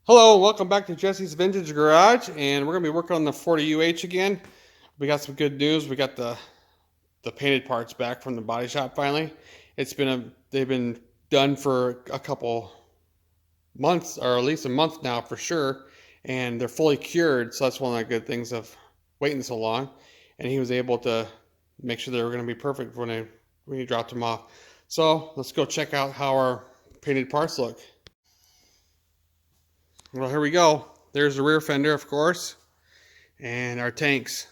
Hello, welcome back to Jesse's Vintage Garage, and we're gonna be working on the 40 UH again. We got some good news. We got the painted parts back from the body shop finally. They've been done for a couple months, or at least a month now for sure, and they're fully cured. So that's one of the good things of waiting so long. And he was able to make sure they were gonna be perfect when he dropped them off. So let's go check out how our painted parts look. Well, here we go. There's the rear fender, of course, and our tanks.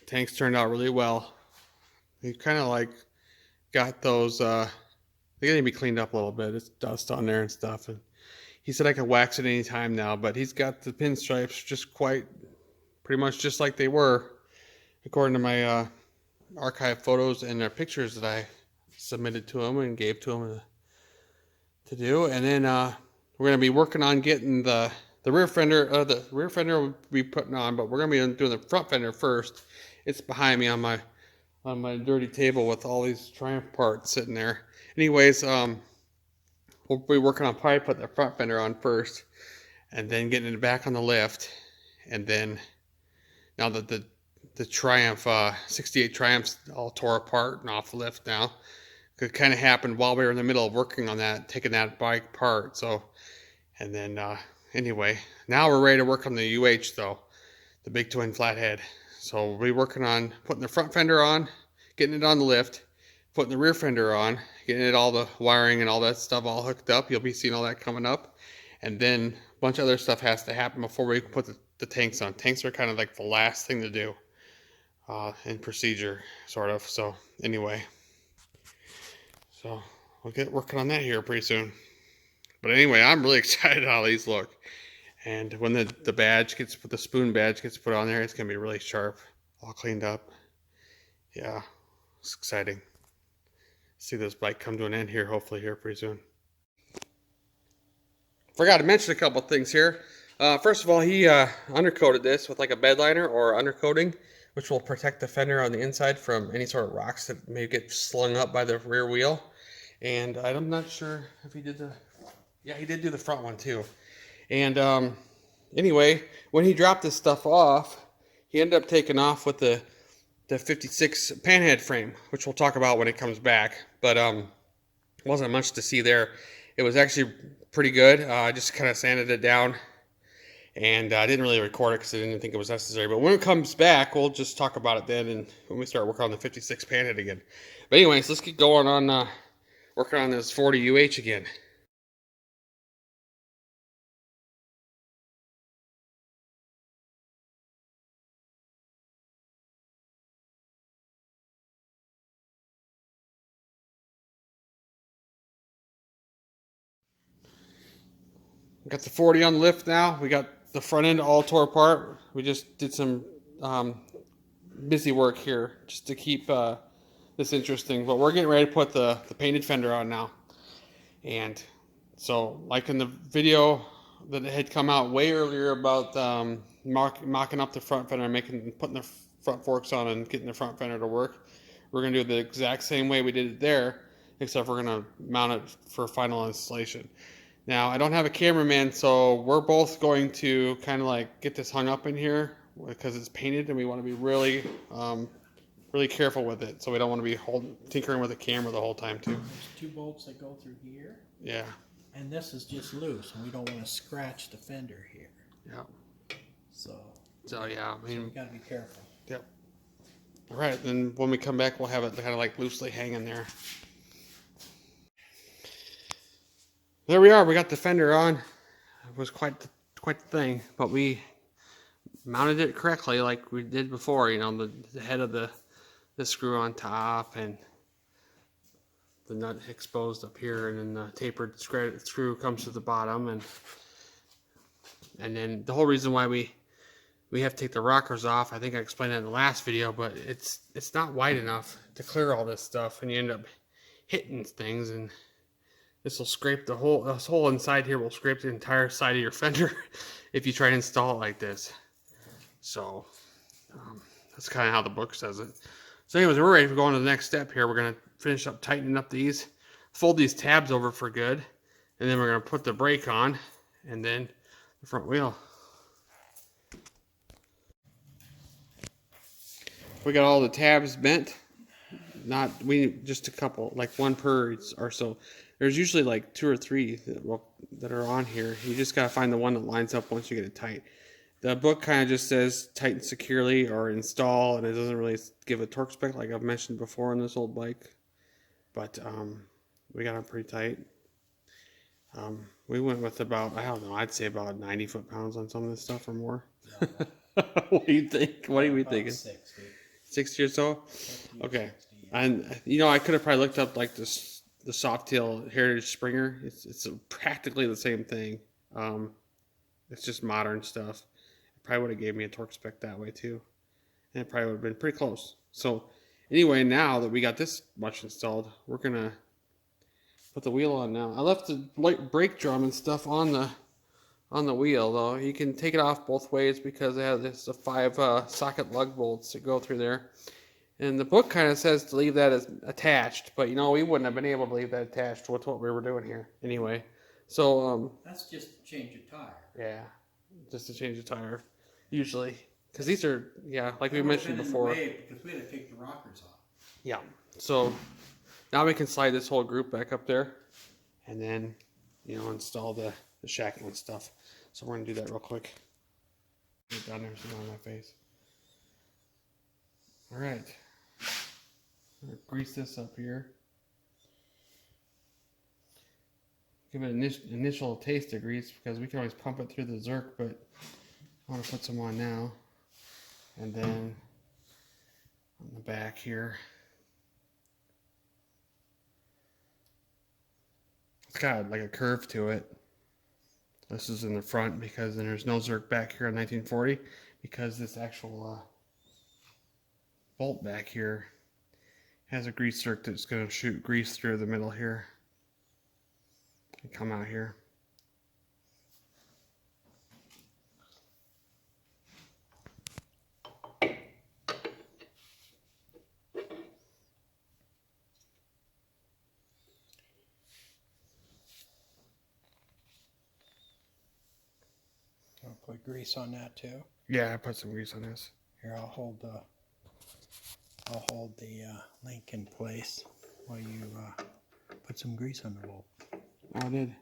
Tanks turned out really well. We kind of like got those, they gotta be cleaned up a little bit. It's dust on there and stuff. And he said I could wax it any time now, but he's got the pinstripes just pretty much just like they were, according to my archive photos and their pictures that I submitted to him and gave to him to do. And then we're going to be working on getting the rear fender. The rear fender we'll be putting on, but we're going to be doing the front fender first. It's behind me on my dirty table with all these Triumph parts sitting there. Anyways, we'll be working on probably putting the front fender on first, and then getting it back on the lift. And then now that the Triumph 68 Triumphs all tore apart and off the lift now, it kind of happened while we were in the middle of working on that, taking that bike apart. So. And then, anyway, now we're ready to work on the UH, though, the big twin flathead. So we'll be working on putting the front fender on, getting it on the lift, putting the rear fender on, getting it all the wiring and all that stuff all hooked up. You'll be seeing all that coming up. And then a bunch of other stuff has to happen before we can put the tanks on. Tanks are kind of like the last thing to do in procedure, sort of. So anyway, so we'll get working on that here pretty soon. But anyway, I'm really excited how these look. And when the badge the spoon badge gets put on there, it's going to be really sharp, all cleaned up. Yeah, it's exciting. See this bike come to an end here, hopefully here pretty soon. Forgot to mention a couple things here. First of all, he undercoated this with like a bed liner or undercoating, which will protect the fender on the inside from any sort of rocks that may get slung up by the rear wheel. And I'm not sure if he did yeah, he did do the front one too. And anyway, when he dropped this stuff off, he ended up taking off with the 56 panhead frame, which we'll talk about when it comes back. But wasn't much to see there. It was actually pretty good. I just kind of sanded it down, and I didn't really record it because I didn't think it was necessary. But when it comes back, we'll just talk about it then, and when we start working on the 56 panhead again. But anyways, let's get going on working on this 40 UH again. We got the 40 on the lift now. We got the front end all tore apart. We just did some busy work here just to keep this interesting. But we're getting ready to put the painted fender on now. And so, like in the video that had come out way earlier about mocking up the front fender and putting the front forks on and getting the front fender to work, we're going to do the exact same way we did it there, except we're going to mount it for final installation. Now, I don't have a cameraman, so we're both going to kind of like get this hung up in here because it's painted, and we want to be really, really careful with it. So we don't want to be tinkering with the camera the whole time, too. There's 2 bolts that go through here. Yeah. And this is just loose, and we don't want to scratch the fender here. Yeah. So Yeah, I mean, we got to be careful. Yep. All right, then when we come back, we'll have it kind of like loosely hanging there. There we are. We got the fender on. It was quite the thing, but we mounted it correctly like we did before. You know, the head of the screw on top, and the nut exposed up here, and then the tapered screw comes to the bottom, and then the whole reason why we have to take the rockers off, I think I explained that in the last video, but it's not wide enough to clear all this stuff, and you end up hitting things, and this will scrape this whole inside here will scrape the entire side of your fender if you try to install it like this. So that's kind of how the book says it. So anyways, we're ready to go on to the next step here. We're going to finish up tightening up these, fold these tabs over for good, and then we're going to put the brake on, and then the front wheel. We got all the tabs bent. Just a couple, like one per or so. There's usually like 2 or 3 that are on here. You just gotta find the one that lines up once you get it tight. The book kind of just says tighten securely or install, and it doesn't really give a torque spec like I've mentioned before on this old bike. But we got them pretty tight. We went with about, I don't know, I'd say about 90 foot-pounds on some of this stuff or more. What do you think? What are we thinking? 60. 60 or so? 50 Okay. 60, yeah. And I could have probably looked up like this the Softail Heritage Springer. It's practically the same thing. It's just modern stuff. It probably would have gave me a torque spec that way too, and it probably would have been pretty close. So anyway, now that we got this much installed, we're gonna put the wheel on now. I left the brake drum and stuff on the wheel though. You can take it off both ways because it has this 5 socket lug bolts that go through there. And the book kind of says to leave that as attached, but we wouldn't have been able to leave that attached with what we were doing here anyway. So that's just to change a tire. Yeah, just to change the tire usually, because these are like we mentioned before. Because we had to take the rockers off. Yeah. So now we can slide this whole group back up there, and then install the shackle and stuff. So we're gonna do that real quick. Get down there, so on my face. All right. Grease this up here. Give it an initial taste of grease because we can always pump it through the Zerk, but I want to put some on now. And then on the back here. It's got like a curve to it. This is in the front because there's no Zerk back here in 1940 because this actual bolt back here has a grease Zerk that's going to shoot grease through the middle here and come out here. I'll put grease on that too. Yeah, I put some grease on this. Here, I'll hold the link in place while you put some grease on the bolt. Oh, I did.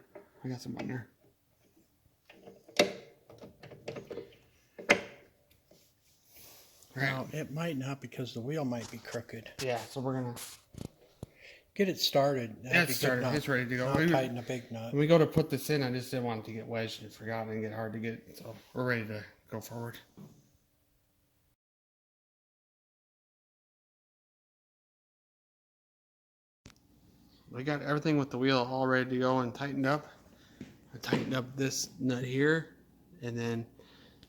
I got some on there. Now, it might not because the wheel might be crooked. Yeah, so we're gonna get it started. It's started. It's ready to go. Not tighten a big nut. When we go to put this in, I just didn't want it to get wedged and forgot and get hard to get. So we're ready to go forward. We got everything with the wheel all ready to go and tightened up. I tightened up this nut here, and then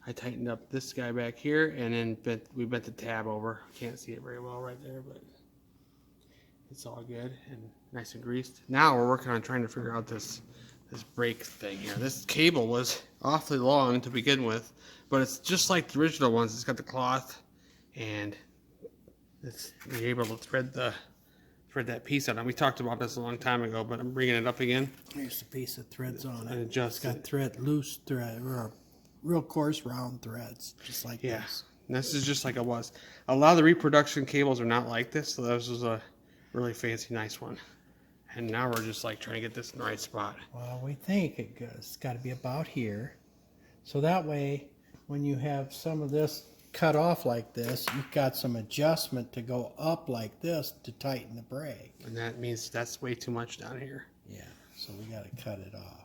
I tightened up this guy back here, and then we bent the tab over. Can't see it very well right there, but it's all good and nice and greased. Now we're working on trying to figure out this brake thing here. This cable was awfully long to begin with, but it's just like the original ones. It's got the cloth, and you're able to thread that piece on it. We talked about this a long time ago, but I'm bringing it up again. Here's a piece of threads on it. And adjust it's got loose thread, or real coarse round threads, just like this. And this is just like it was. A lot of the reproduction cables are not like this, so this was a really fancy, nice one. And now we're just like trying to get this in the right spot. Well, we think it's got to be about here. So that way, when you have some of this cut off like this, you've got some adjustment to go up like this to tighten the brake. And that means that's way too much down here. Yeah, so we got to cut it off.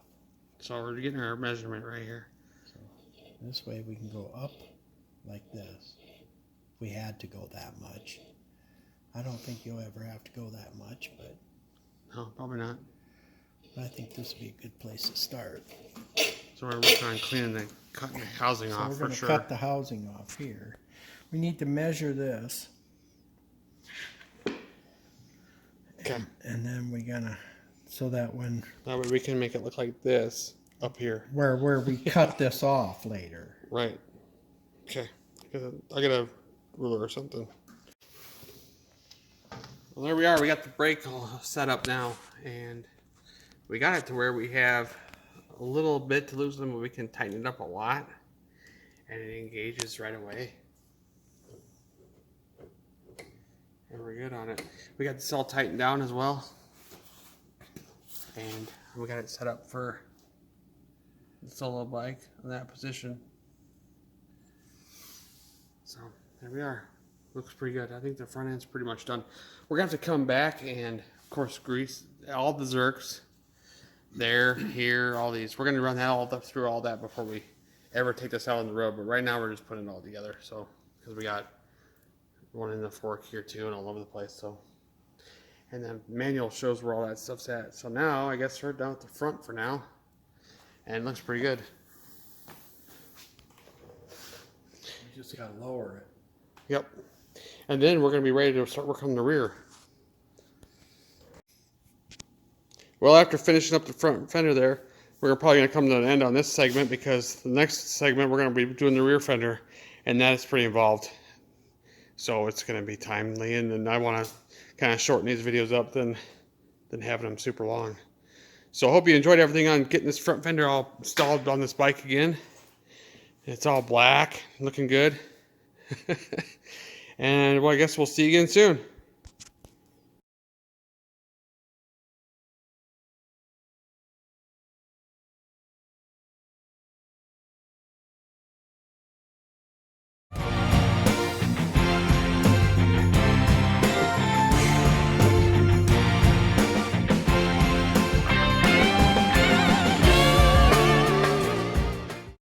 So we're getting our measurement right here. So this way we can go up like this. If we had to go that much. I don't think you'll ever have to go that much, but No, probably not. I think this would be a good place to start. So we're working on cutting the housing So off we're for going to sure. cut the housing off here. We need to measure this. Okay. And then we're going to, so that when... That way we can make it look like this up here. Where we cut this off later. Right. Okay. I got a ruler or something. Well, there we are. We got the brake all set up now, and we got it to where we have a little bit to loosen them, but we can tighten it up a lot, and it engages right away. And we're good on it. We got this all tightened down as well, and we got it set up for the solo bike in that position. So there we are. Looks pretty good. I think the front end's pretty much done. We're gonna have to come back and, of course, grease all the zerks there, here, all these. We're gonna run that all through all that before we ever take this out on the road. But right now we're just putting it all together. So because we got one in the fork here too, and all over the place. So, and then manual shows where all that stuff's at. So now I guess we're down at the front for now, and it looks pretty good. You just gotta lower it. Yep. And then we're going to be ready to start working on the rear. Well, after finishing up the front fender there, we're probably going to come to an end on this segment, because the next segment we're going to be doing the rear fender, and that is pretty involved. So it's going to be timely, and then I want to kind of shorten these videos up than having them super long. So I hope you enjoyed everything on getting this front fender all installed on this bike again. It's all black, looking good. And well, I guess we'll see you again soon.